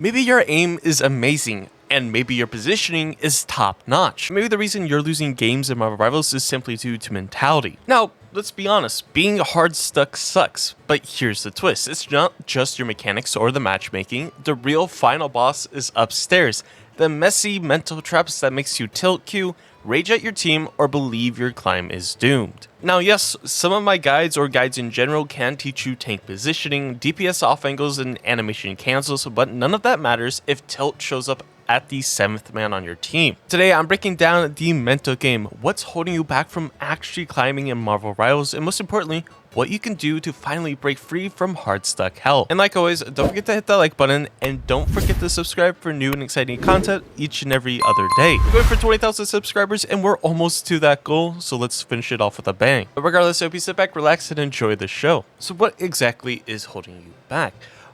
Maybe your aim is amazing, and maybe your positioning is top notch. Maybe the reason you're losing games in Marvel Rivals is simply due to mentality. Now, let's be honest, being hard stuck sucks, but here's the twist. It's not just your mechanics or the matchmaking. The real final boss is upstairs. The messy mental traps that makes you tilt queue, rage at your team, or believe your climb is doomed. Now yes, some of my guides or guides in general can teach you tank positioning, DPS off angles, and animation cancels, but none of that matters if tilt shows up at the 7th man on your team. Today I'm breaking down the mental game, what's holding you back from actually climbing in Marvel Rivals, and most importantly, what you can do to finally break free from hard stuck hell. And like always, don't forget to hit that like button, and don't forget to subscribe for new and exciting content each and every other day. We're going for 20,000 subscribers and we're almost to that goal, so let's finish it off with a bang. But regardless, I hope you sit back, relax, and enjoy the show. So what exactly is holding you back?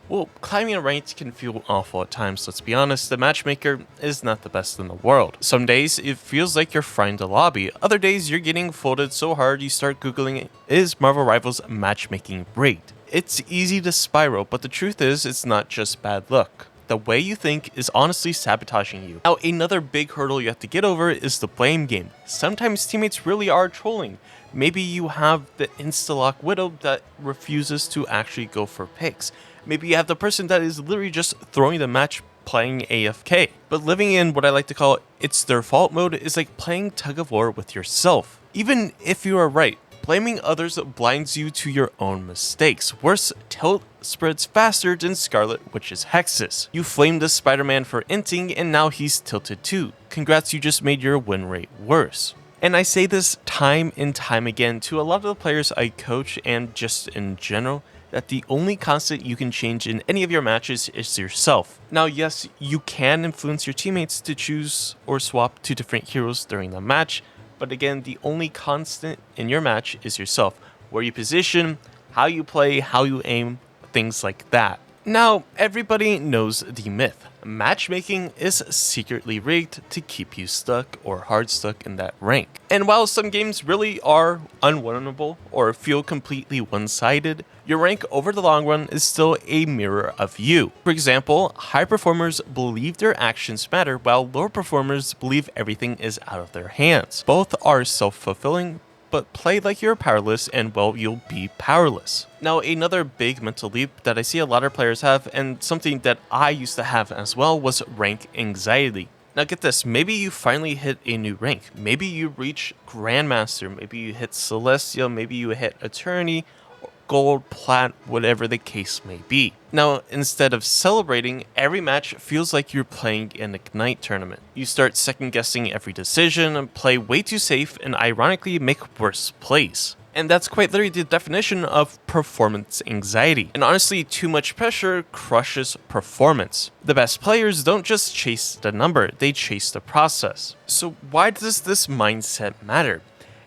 Well, climbing a rank can feel awful at times, let's be honest. The matchmaker is not the best in the world. Some days it feels like you're frying the lobby. Other days you're getting folded so hard you start googling, is Marvel Rivals matchmaking rigged? It's easy to spiral, but the truth is it's not just bad luck. The way you think is honestly sabotaging you. Now, another big hurdle you have to get over is the blame game. Sometimes teammates really are trolling. Maybe you have the insta-lock widow that refuses to actually go for picks. Maybe you have the person that is literally just throwing the match playing AFK. But living in what I like to call it's their fault mode is like playing tug of war with yourself. Even if you are right, blaming others blinds you to your own mistakes. Worse, tilt spreads faster than Scarlet Witch's hexes. You flamed the Spider-Man for inting and now he's tilted too. Congrats, you just made your win rate worse. And I say this time and time again to a lot of the players I coach and just in general, that the only constant you can change in any of your matches is yourself. Now yes, you can influence your teammates to choose or swap to different heroes during the match, but again, the only constant in your match is yourself. Where you position, how you play, how you aim, things like that. Now, everybody knows the myth. Matchmaking is secretly rigged to keep you stuck or hard stuck in that rank. And while some games really are unwinnable or feel completely one-sided, your rank over the long run is still a mirror of you. For example, high performers believe their actions matter while low performers believe everything is out of their hands. Both are self-fulfilling, but play like you're powerless and well, you'll be powerless. Now, another big mental leap that I see a lot of players have, and something that I used to have as well, was rank anxiety. Now get this, maybe you finally hit a new rank. Maybe you reach Grandmaster, maybe you hit Celestial, maybe you hit Attorney, Gold, Plat, whatever the case may be. Now, instead of celebrating, every match feels like you're playing an Ignite tournament. You start second guessing every decision, play way too safe, and ironically make worse plays. And that's quite literally the definition of performance anxiety. And honestly, too much pressure crushes performance. The best players don't just chase the number, they chase the process. So why does this mindset matter?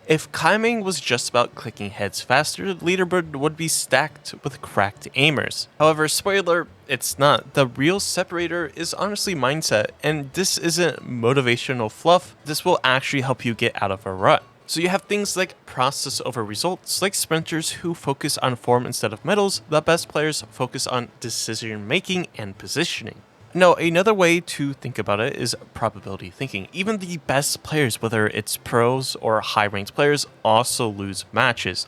If climbing was just about clicking heads faster, the leaderboard would be stacked with cracked aimers. However, spoiler, it's not. The real separator is honestly mindset, and this isn't motivational fluff. This will actually help you get out of a rut. So you have things like process over results, like sprinters who focus on form instead of medals. The best players focus on decision making and positioning. Now, another way to think about it is probability thinking. Even the best players, whether it's pros or high-ranked players, also lose matches.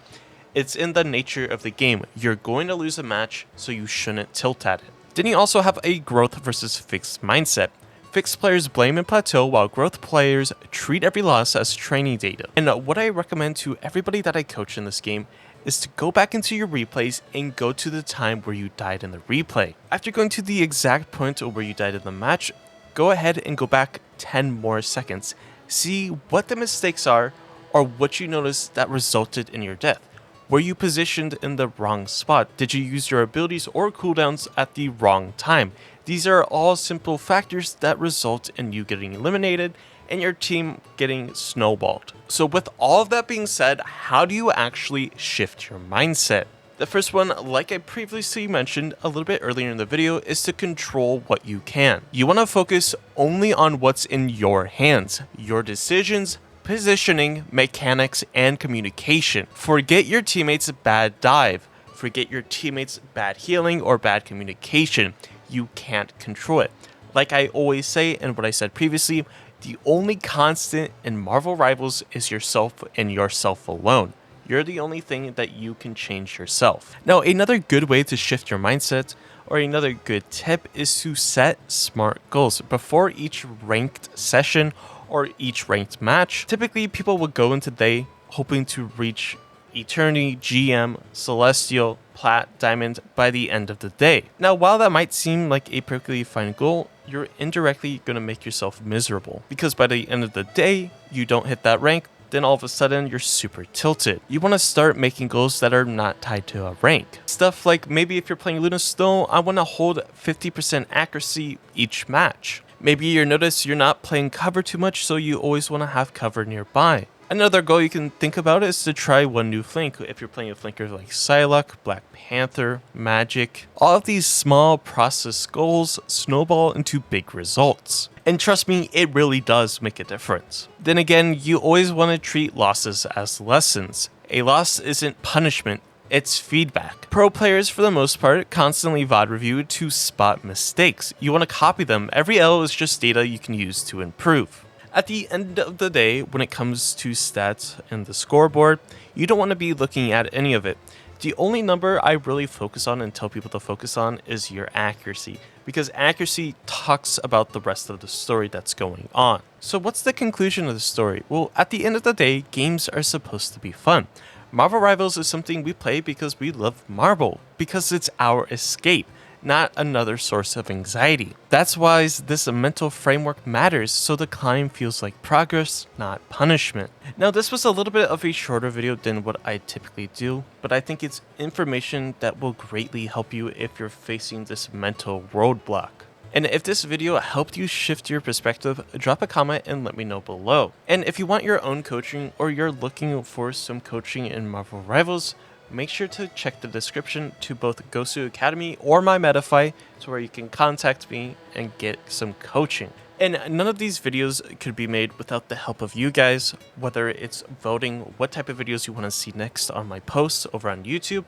It's in the nature of the game. You're going to lose a match, so you shouldn't tilt at it. Then you also have a growth versus fixed mindset. Fixed players blame and plateau, while growth players treat every loss as training data. And what I recommend to everybody that I coach in this game is to go back into your replays and go to the time where you died in the replay. After going to the exact point where you died in the match, go ahead and go back 10 more seconds. See what the mistakes are or what you noticed that resulted in your death. Were you positioned in the wrong spot? Did you use your abilities or cooldowns at the wrong time? These are all simple factors that result in you getting eliminated and your team getting snowballed. So with all of that being said, how do you actually shift your mindset? The first one, like I previously mentioned a little bit earlier in the video, is to control what you can. You want to focus only on what's in your hands, your decisions, positioning, mechanics, and communication. Forget your teammates' bad dive. Forget your teammates' bad healing or bad communication. you can't control it. Like I always say, and what I said previously, the only constant in Marvel Rivals is yourself and yourself alone. You're the only thing that you can change yourself. Now, another good way to shift your mindset, or another good tip, is to set smart goals before each ranked session or each ranked match. Typically, people will go into the day hoping to reach Eternity, GM, Celestial, Plat, Diamond by the end of the day. Now, while that might seem like a perfectly fine goal, you're indirectly going to make yourself miserable, because by the end of the day, you don't hit that rank, then all of a sudden you're super tilted. You want to start making goals that are not tied to a rank. Stuff like, maybe if you're playing Luna Snow, I want to hold 50% accuracy each match. Maybe you notice you're not playing cover too much, so you always want to have cover nearby. Another goal you can think about is to try one new flank. If you're playing a flanker like Psylocke, Black Panther, Magic, all of these small process goals snowball into big results. And trust me, it really does make a difference. Then again, you always want to treat losses as lessons. A loss isn't punishment, it's feedback. Pro players, for the most part, constantly VOD review to spot mistakes. You want to copy them. Every L is just data you can use to improve. At the end of the day, when it comes to stats and the scoreboard, you don't want to be looking at any of it. The only number I really focus on and tell people to focus on is your accuracy, because accuracy talks about the rest of the story that's going on. So what's the conclusion of the story? Well, at the end of the day, games are supposed to be fun. Marvel Rivals is something we play because we love Marvel, because it's our escape, not another source of anxiety. That's why this mental framework matters, so the climb feels like progress, not punishment. Now, this was a little bit of a shorter video than what I typically do, but I think it's information that will greatly help you if you're facing this mental roadblock. And if this video helped you shift your perspective, drop a comment and let me know below. And if you want your own coaching, or you're looking for some coaching in Marvel Rivals, make sure to check the description to both Gosu Academy or my Metafy, to where you can contact me and get some coaching. And none of these videos could be made without the help of you guys, whether it's voting what type of videos you want to see next on my posts over on YouTube,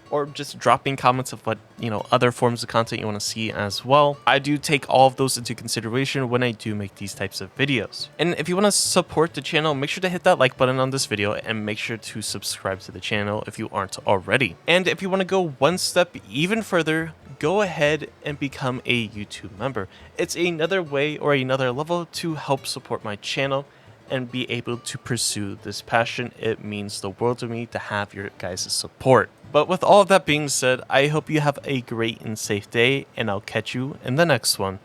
or just dropping comments of what, other forms of content you want to see as well. I do take all of those into consideration when I do make these types of videos. And if you want to support the channel, make sure to hit that like button on this video, and make sure to subscribe to the channel if you aren't already. And if you want to go one step even further, go ahead and become a YouTube member. It's another way or another level to help support my channel and be able to pursue this passion. It means the world to me to have your guys' support. But with all of that being said, I hope you have a great and safe day, and I'll catch you in the next one.